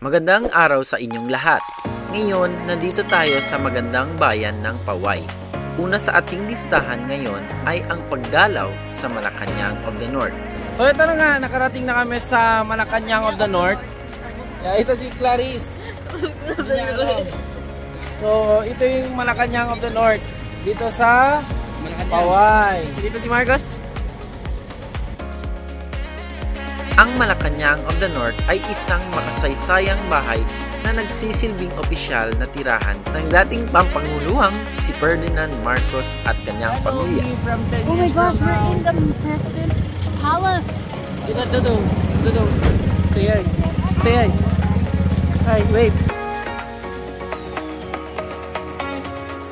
Magandang araw sa inyong lahat. Ngayon, nandito tayo sa magandang bayan ng Paway. Una sa ating listahan ngayon ay ang pagdalaw sa Malacañang of the North. So ito na nga, nakarating na kami sa Malacañang of the North. Ito si Clarice. So ito yung Malacañang of the North. Dito sa Paway. Dito si Marcos. Ang Malacañang of the North ay isang makasaysayang bahay na nagsisilbing opisyal na tirahan ng dating pampanguluhang si Ferdinand Marcos at kanyang pamilya. Oh my gosh, we're in the President's Palace! Dudong. Say hi. Hi, wait.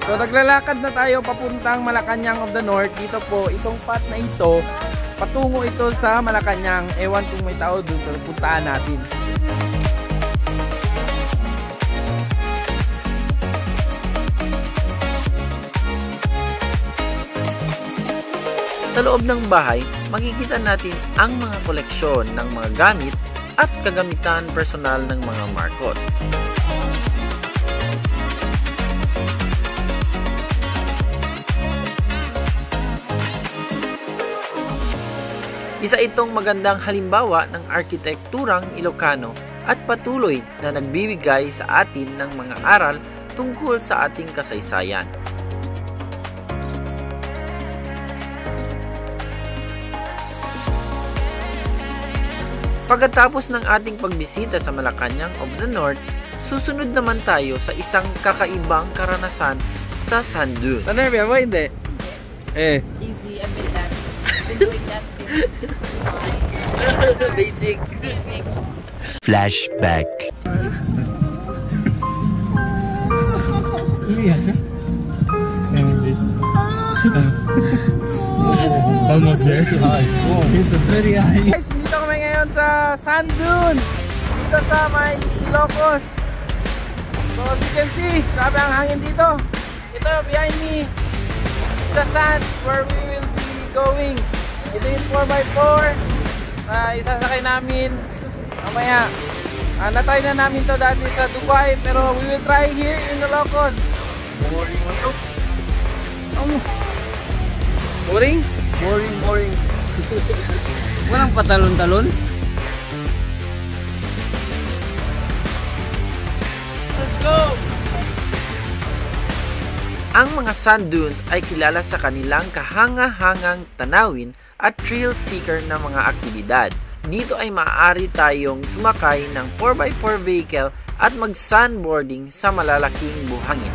So naglalakad na tayo papuntang Malacañang of the North. Dito po, itong path na ito, patungo ito sa Malacañang. Ewan kung may tao doon, pero puntaan natin. Sa loob ng bahay, makikita natin ang mga koleksyon ng mga gamit at kagamitan personal ng mga Marcos. Isa itong magandang halimbawa ng arkitekturang Ilocano at patuloy na nagbibigay sa atin ng mga aral tungkol sa ating kasaysayan. Pagkatapos ng ating pagbisita sa Malacañang of the North, susunod naman tayo sa isang kakaibang karanasan sa sand dunes. Nanervya mo, hindi? Easy, I've been doing that since Basic. Flashback. Almost there. It's very high. Guys, dito kami ngayon sa sand dune. Dito sa may Ilocos. So as you can see, grabe ang hangin dito. Ito behind me, the sand where we will be going. Ito yung 4x4 na isasakay namin mamaya. Natry na namin to dati sa Dubai, pero we will try here in the Ilocos. Boring mo to. Boring? Boring. Walang patalon-talon. Let's go! Ang mga sand dunes ay kilala sa kanilang kahanga-hangang tanawin at thrill seeker na mga aktibidad. Dito ay maaari tayong sumakay ng 4x4 vehicle at mag-sandboarding sa malalaking buhangin.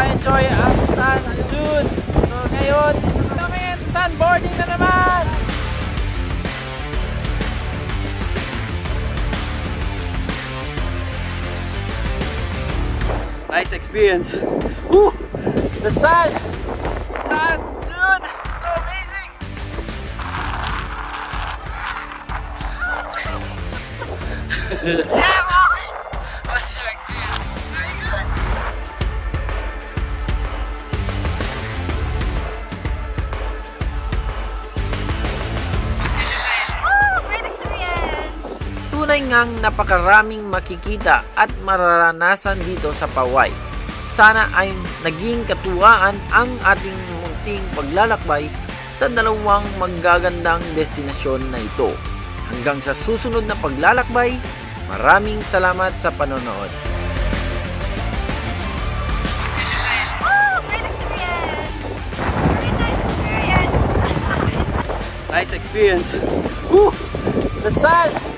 Enjoy ang sand dune. So ngayon, kami sa sandboarding na naman. Nice experience. Woo! The sand dune, so amazing. Yeah, what's your experience? Tunay ngang napakaraming makikita at mararanasan dito sa Paway. Sana ay naging katuwaan ang ating munting paglalakbay sa dalawang magagandang destinasyon na ito. Hanggang sa susunod na paglalakbay, maraming salamat sa panonood. Nice experience. Woo! The sun!